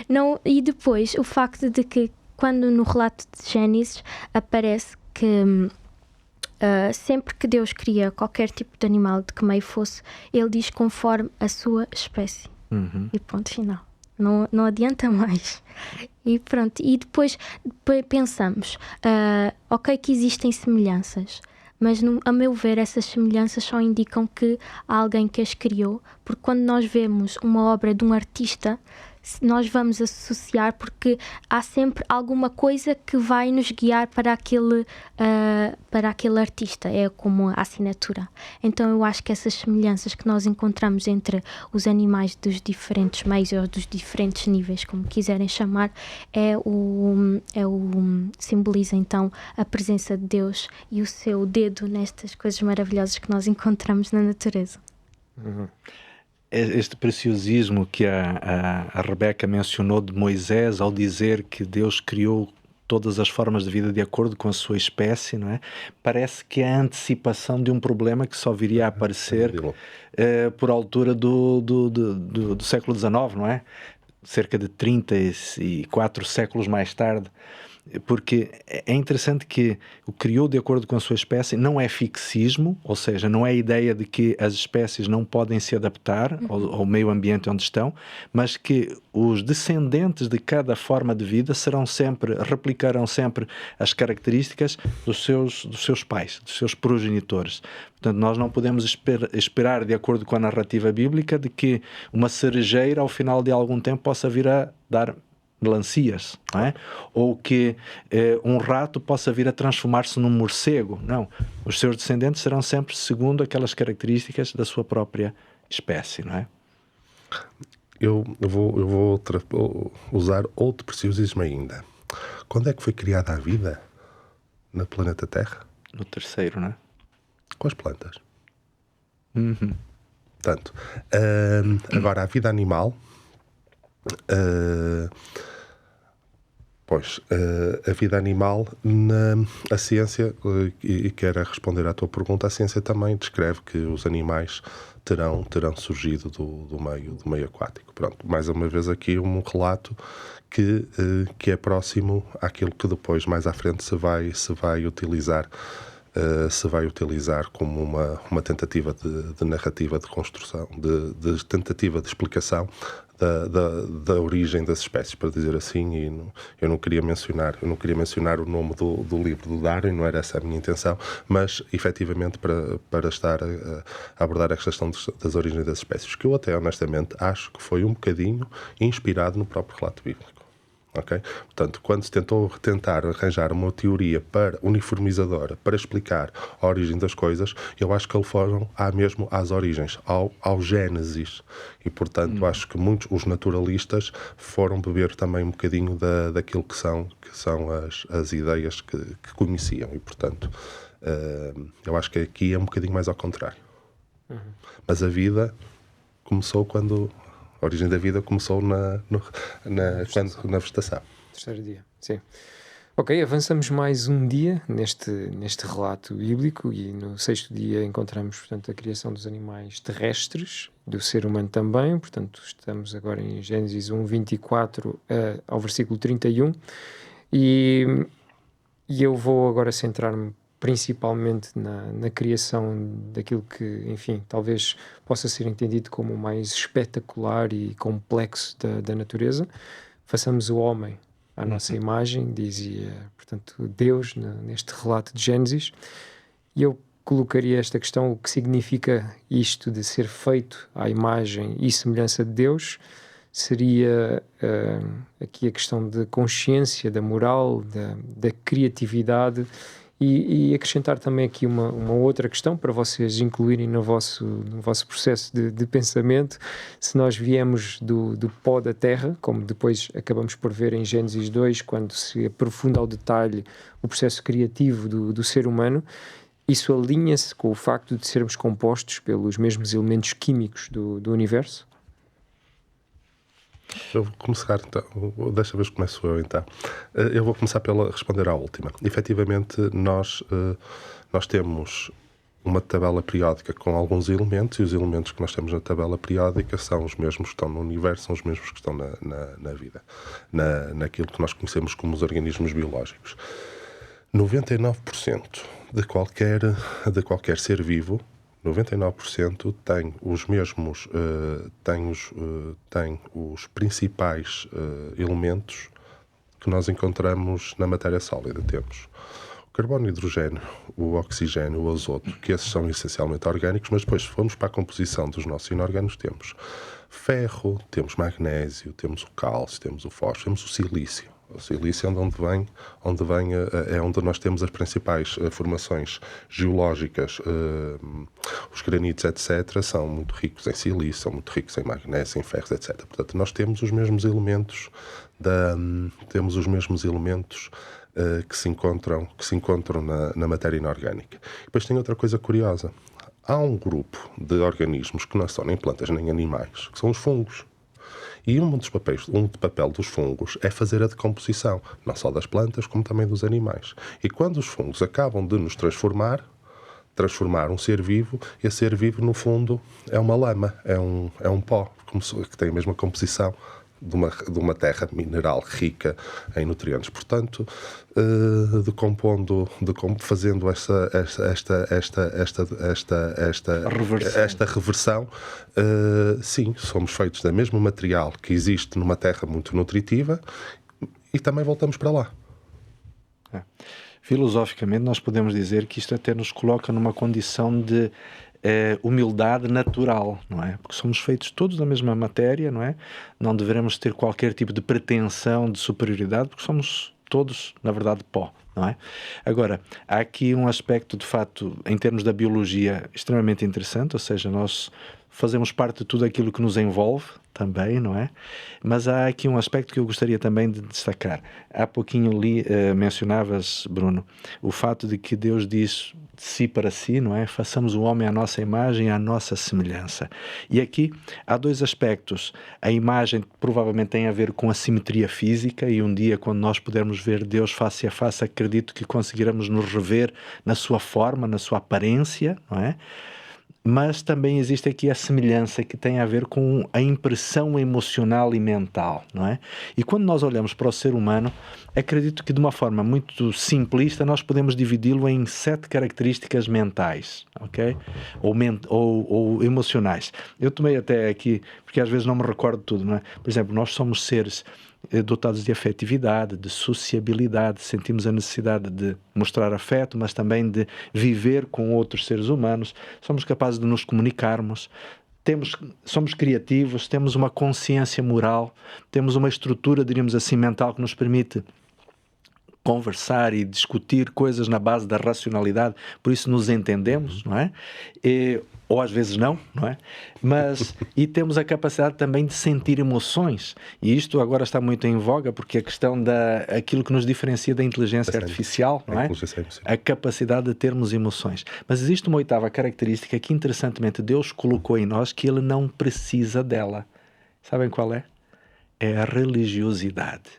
Não, e depois o facto de que quando no relato de Gênesis aparece que sempre que Deus cria qualquer tipo de animal de que meio fosse, ele diz conforme a sua espécie. E ponto final. Não adianta mais. E pronto. E depois pensamos, ok que existem semelhanças, mas a meu ver essas semelhanças só indicam que há alguém que as criou, porque quando nós vemos uma obra de um artista, nós vamos associar porque há sempre alguma coisa que vai nos guiar para aquele artista, é como a assinatura. Então eu acho que essas semelhanças que nós encontramos entre os animais dos diferentes meios ou dos diferentes níveis, como quiserem chamar, simboliza então a presença de Deus e o seu dedo nestas coisas maravilhosas que nós encontramos na natureza. Este preciosismo que a Rebeca mencionou de Moisés ao dizer que Deus criou todas as formas de vida de acordo com a sua espécie, não é? Parece que é a antecipação de um problema que só viria a aparecer por altura do século XIX, não é? Cerca de 34 séculos mais tarde. Porque é interessante que o criou de acordo com a sua espécie não é fixismo, ou seja, não é a ideia de que as espécies não podem se adaptar ao meio ambiente onde estão, mas que os descendentes de cada forma de vida replicarão sempre as características dos seus pais, dos seus progenitores. Portanto, nós não podemos esperar, de acordo com a narrativa bíblica, de que uma cerejeira, ao final de algum tempo, possa vir a dar melancias, não é? Ou que um rato possa vir a transformar-se num morcego. Não. Os seus descendentes serão sempre segundo aquelas características da sua própria espécie, não é? Eu vou usar outro preciosismo ainda. Quando é que foi criada a vida no planeta Terra? No terceiro, não é? Com as plantas. Portanto, agora a vida animal... a vida animal, a ciência, e quero responder à tua pergunta, a ciência também descreve que os animais terão surgido do meio aquático. Pronto, mais uma vez aqui um relato que é próximo àquilo que depois, mais à frente, se vai utilizar como uma tentativa de narrativa de construção, de tentativa de explicação da origem das espécies, para dizer assim. E eu não queria mencionar o nome do livro do Darwin, não era essa a minha intenção, mas efetivamente para estar a abordar a questão das origens das espécies, que eu até honestamente acho que foi um bocadinho inspirado no próprio relato bíblico. Okay? Portanto, quando se tentar arranjar uma teoria uniformizadora para explicar a origem das coisas, eu acho que eles foram mesmo às origens, ao Gênesis. E, portanto, acho que muitos, os naturalistas, foram beber também um bocadinho daquilo que são as ideias que conheciam. E, portanto, eu acho que aqui é um bocadinho mais ao contrário. Mas a vida começou quando... A origem da vida começou na vegetação. Terceiro dia, sim. Ok, avançamos mais um dia neste relato bíblico e no sexto dia encontramos, portanto, a criação dos animais terrestres, do ser humano também. Portanto, estamos agora em Gênesis 1, 24 ao versículo 31 e eu vou agora centrar-me principalmente na criação daquilo que, enfim, talvez possa ser entendido como o mais espetacular e complexo da natureza. Façamos o homem à nossa imagem, dizia, portanto, Deus neste relato de Gênesis. E eu colocaria esta questão: o que significa isto de ser feito à imagem e semelhança de Deus? Seria aqui a questão da consciência, da moral, da criatividade. E acrescentar também aqui uma outra questão para vocês incluírem no vosso processo de pensamento. Se nós viemos do pó da terra, como depois acabamos por ver em Gênesis 2, quando se aprofunda ao detalhe o processo criativo do ser humano, isso alinha-se com o facto de sermos compostos pelos mesmos elementos químicos do universo? Eu vou começar, então. Desta vez começo eu, então. Eu vou começar pela responder à última. Efetivamente, nós temos uma tabela periódica com alguns elementos, e os elementos que nós temos na tabela periódica são os mesmos que estão no universo, são os mesmos que estão na vida, naquilo que nós conhecemos como os organismos biológicos. 99% de qualquer ser vivo, 99% tem os mesmos, tem os principais elementos que nós encontramos na matéria sólida. Temos o carbono, o hidrogênio, o oxigênio, o azoto, que esses são essencialmente orgânicos, mas depois, se formos para a composição dos nossos inorgânicos, temos ferro, temos magnésio, temos o cálcio, temos o fósforo, temos o silício. O silício é onde nós temos as principais formações geológicas. Os granitos, etc., são muito ricos em silício, são muito ricos em magnésio, em ferros, etc. Portanto, nós temos os mesmos elementos que se encontram na matéria inorgânica. Depois tem outra coisa curiosa. Há um grupo de organismos que não são nem plantas nem animais, que são os fungos. E um papel dos fungos é fazer a decomposição, não só das plantas, como também dos animais. E quando os fungos acabam de nos transformar um ser vivo, e esse ser vivo, no fundo, é uma lama, é um pó, que tem a mesma composição de uma terra mineral rica em nutrientes. Portanto, fazendo esta reversão, sim, somos feitos do mesmo material que existe numa terra muito nutritiva e também voltamos para lá. Filosoficamente, nós podemos dizer que isto até nos coloca numa condição de humildade natural, não é? Porque somos feitos todos da mesma matéria, não é? Não devemos ter qualquer tipo de pretensão de superioridade, porque somos todos, na verdade, pó, não é? Agora, há aqui um aspecto, de facto, em termos da biologia, extremamente interessante, ou seja, nós fazemos parte de tudo aquilo que nos envolve também, não é? Mas há aqui um aspecto que eu gostaria também de destacar. Há pouquinho mencionavas, Bruno, o fato de que Deus diz de si para si, não é? Façamos o homem à nossa imagem, à nossa semelhança. E aqui há dois aspectos. A imagem provavelmente tem a ver com a simetria física, e um dia, quando nós pudermos ver Deus face a face, acredito que conseguiremos nos rever na sua forma, na sua aparência, não é? Mas também existe aqui a semelhança, que tem a ver com a impressão emocional e mental, não é? E quando nós olhamos para o ser humano, acredito que de uma forma muito simplista nós podemos dividi-lo em 7 características mentais, ok? Ou emocionais. Eu tomei até aqui, porque às vezes não me recordo tudo, não é? Por exemplo, nós somos seres dotados de afetividade, de sociabilidade, sentimos a necessidade de mostrar afeto, mas também de viver com outros seres humanos, somos capazes de nos comunicarmos, somos criativos, temos uma consciência moral, temos uma estrutura, diríamos assim, mental, que nos permite conversar e discutir coisas na base da racionalidade, por isso nos entendemos, não é? Ou às vezes não é? E temos a capacidade também de sentir emoções, e isto agora está muito em voga, porque a questão aquilo que nos diferencia da inteligência artificial, não é? A capacidade de termos emoções. Mas existe uma 8ª característica que, interessantemente, Deus colocou em nós, que Ele não precisa dela. Sabem qual é? É a religiosidade.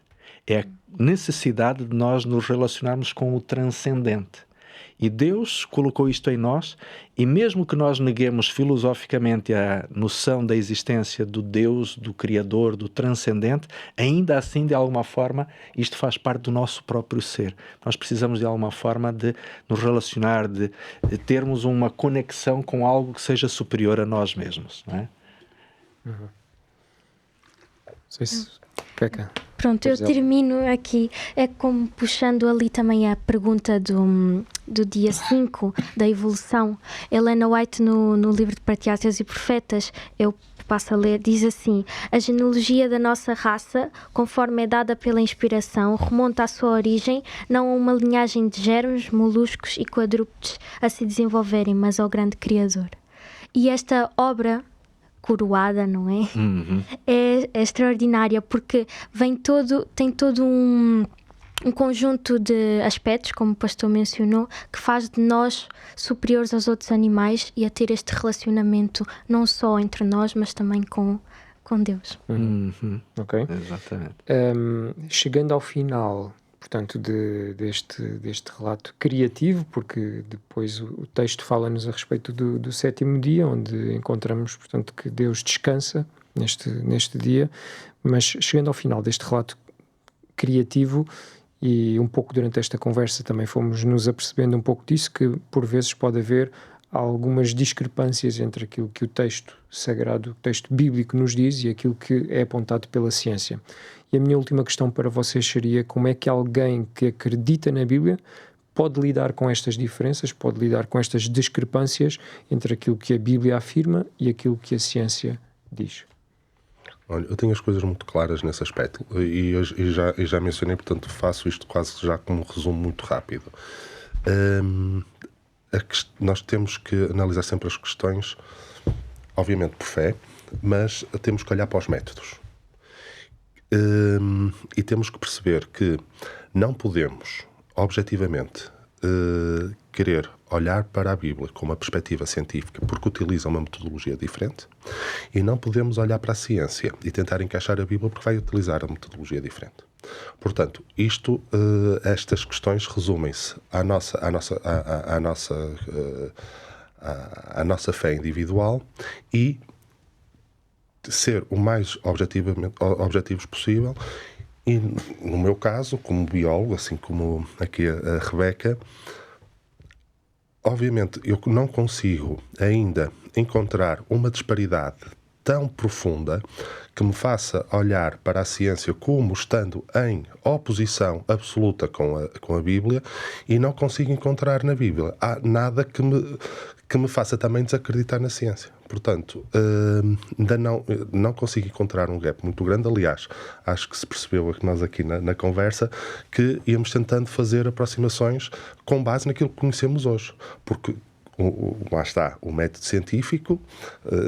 É a necessidade de nós nos relacionarmos com o transcendente. E Deus colocou isto em nós, e mesmo que nós neguemos filosoficamente a noção da existência do Deus, do Criador, do transcendente, ainda assim, de alguma forma, isto faz parte do nosso próprio ser. Nós precisamos, de alguma forma, de nos relacionar, de termos uma conexão com algo que seja superior a nós mesmos, não é? Não sei se... Peca. Pronto, eu termino aqui, é como puxando ali também a pergunta do dia 5, da evolução. Helena White, no livro de Patriarcas e Profetas, eu passo a ler, diz assim: a genealogia da nossa raça, conforme é dada pela inspiração, remonta à sua origem, não a uma linhagem de germes, moluscos e quadrúpedes a se desenvolverem, mas ao grande Criador. E esta obra coroada, não é? Uhum. É extraordinária, porque tem todo um conjunto de aspectos, como o pastor mencionou, que faz de nós superiores aos outros animais e a ter este relacionamento não só entre nós, mas também com Deus. Uhum. Ok. Exatamente. Chegando ao final, portanto, deste relato criativo, porque depois o texto fala-nos a respeito do 7º dia, onde encontramos, portanto, que Deus descansa neste dia, mas chegando ao final deste relato criativo, e um pouco durante esta conversa também fomos nos apercebendo um pouco disso, que por vezes pode haver algumas discrepâncias entre aquilo que o texto sagrado, o texto bíblico nos diz e aquilo que é apontado pela ciência. E a minha última questão para vocês seria: como é que alguém que acredita na Bíblia pode lidar com estas diferenças, pode lidar com estas discrepâncias entre aquilo que a Bíblia afirma e aquilo que a ciência diz? Olha, eu tenho as coisas muito claras nesse aspecto e já mencionei, portanto faço isto quase já como um resumo muito rápido. Nós temos que analisar sempre as questões, obviamente por fé, mas temos que olhar para os métodos. E temos que perceber que não podemos, objetivamente, querer olhar para a Bíblia com uma perspectiva científica porque utiliza uma metodologia diferente, e não podemos olhar para a ciência e tentar encaixar a Bíblia porque vai utilizar a metodologia diferente. Portanto, estas questões resumem-se à nossa fé individual e ser o mais objetivos possível. E no meu caso, como biólogo, assim como aqui a Rebeca, obviamente eu não consigo ainda encontrar uma disparidade tão profunda que me faça olhar para a ciência como estando em oposição absoluta com a Bíblia, e não consigo encontrar na Bíblia nada que me faça também desacreditar na ciência. Portanto, ainda não consigo encontrar um gap muito grande. Aliás, acho que se percebeu que nós aqui na conversa que íamos tentando fazer aproximações com base naquilo que conhecemos hoje. Porque lá está, o método científico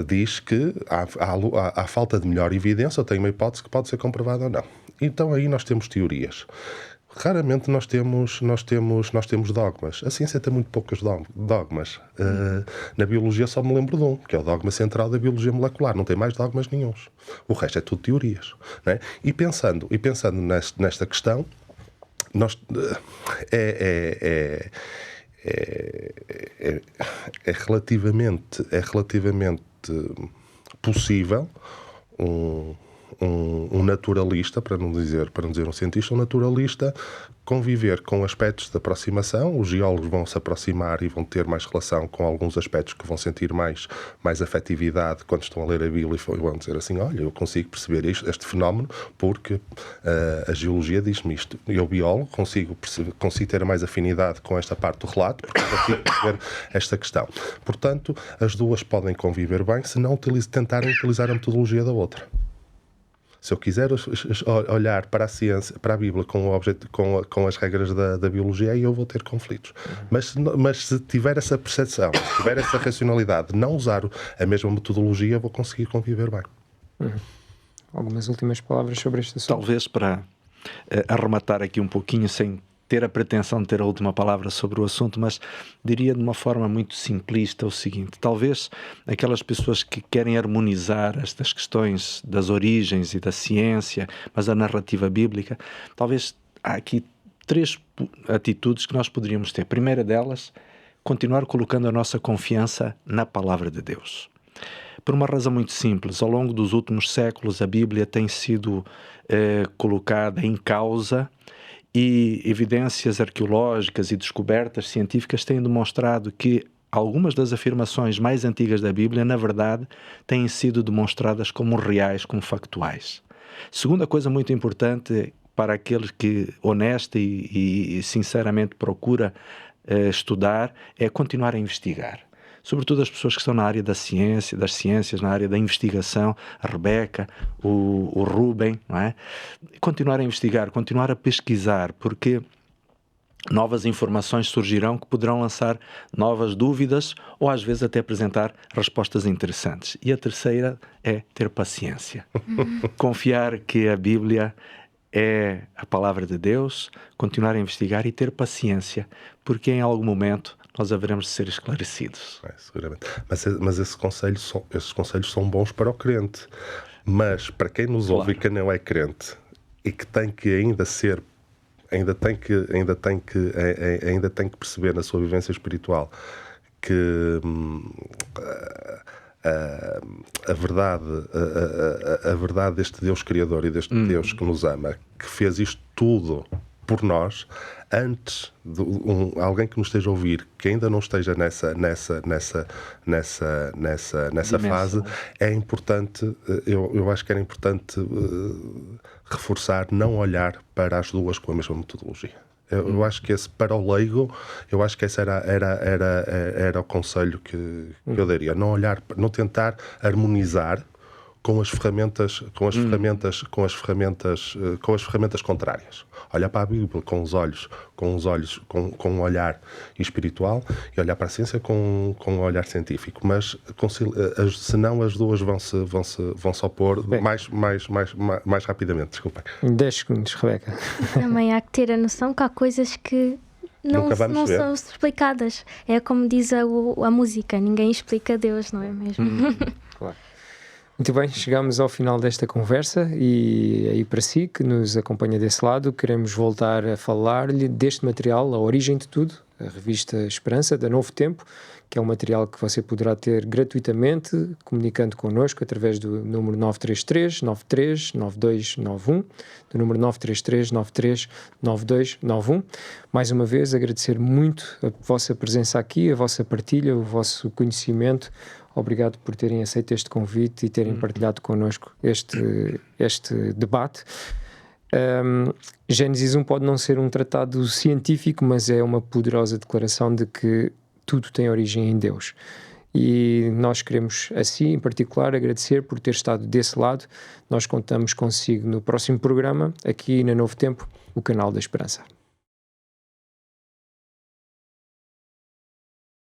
diz que há falta de melhor evidência, ou tem uma hipótese que pode ser comprovada ou não. Então aí nós temos teorias. Raramente nós temos dogmas. A ciência tem muito poucos dogmas. Na biologia só me lembro de um, que é o dogma central da biologia molecular. Não tem mais dogmas nenhuns. O resto é tudo teorias. Não é? E pensando nesta questão, é relativamente possível um naturalista, para não dizer um cientista, um naturalista conviver com aspectos de aproximação. Os geólogos vão se aproximar e vão ter mais relação com alguns aspectos que vão sentir mais afetividade quando estão a ler a Bíblia, e vão dizer assim: olha, eu consigo perceber este fenómeno porque a geologia diz-me isto. Eu, biólogo, consigo ter mais afinidade com esta parte do relato porque consigo perceber esta questão. Portanto, as duas podem conviver bem se não tentarem utilizar a metodologia da outra. Se eu quiser olhar para a ciência, para a Bíblia com as regras da biologia, aí eu vou ter conflitos. Mas se tiver essa percepção, se tiver essa racionalidade de não usar a mesma metodologia, vou conseguir conviver bem. Algumas últimas palavras sobre este assunto? Talvez para arrematar aqui um pouquinho, sem ter a pretensão de ter a última palavra sobre o assunto, mas diria de uma forma muito simplista o seguinte: talvez aquelas pessoas que querem harmonizar estas questões das origens e da ciência, mas a narrativa bíblica, talvez há aqui 3 atitudes que nós poderíamos ter. A primeira delas, continuar colocando a nossa confiança na palavra de Deus. Por uma razão muito simples: ao longo dos últimos séculos a Bíblia tem sido colocada em causa, e evidências arqueológicas e descobertas científicas têm demonstrado que algumas das afirmações mais antigas da Bíblia, na verdade, têm sido demonstradas como reais, como factuais. Segunda coisa muito importante para aquele que honesta e sinceramente procura estudar, é continuar a investigar. Sobretudo as pessoas que estão na área das ciências, na área da investigação, a Rebeca, o Rubem, não é? Continuar a investigar, continuar a pesquisar, porque novas informações surgirão que poderão lançar novas dúvidas ou às vezes até apresentar respostas interessantes. E a terceira é ter paciência. Confiar que a Bíblia é a palavra de Deus, continuar a investigar e ter paciência, porque em algum momento nós haveremos de ser esclarecidos. Seguramente. Mas esses conselhos são bons para o crente. Mas para quem nos ouve e que não é crente e que tem que ainda tem que perceber na sua vivência espiritual que a verdade deste Deus Criador e deste Deus que nos ama, que fez isto tudo por nós, antes de alguém que nos esteja a ouvir, que ainda não esteja nessa fase, é importante, eu acho que era importante reforçar, não olhar para as duas com a mesma metodologia. Eu acho que esse, para o leigo, eu acho que esse era o conselho que eu daria. Não olhar, não tentar harmonizar com as ferramentas contrárias. Olhar para a Bíblia com um olhar espiritual e olhar para a ciência com um olhar científico. Mas senão as duas vão se opor mais rapidamente. Desculpem. Em 10 segundos, Rebeca. Também há que ter a noção que há coisas que Nunca vamos ver. são explicadas. É como diz a música, ninguém explica Deus, não é mesmo? Claro. Muito bem, chegamos ao final desta conversa e aí para si, que nos acompanha desse lado, queremos voltar a falar-lhe deste material, A Origem de Tudo, a revista Esperança, da Novo Tempo, que é um material que você poderá ter gratuitamente, comunicando connosco através do número 933-93-9291, do número 933-93-9291. Mais uma vez, agradecer muito a vossa presença aqui, a vossa partilha, o vosso conhecimento. Obrigado por terem aceito este convite e terem partilhado connosco este debate. Gênesis 1 pode não ser um tratado científico, mas é uma poderosa declaração de que tudo tem origem em Deus. E nós queremos, assim, em particular, agradecer por ter estado desse lado. Nós contamos consigo no próximo programa, aqui na Novo Tempo, o canal da Esperança.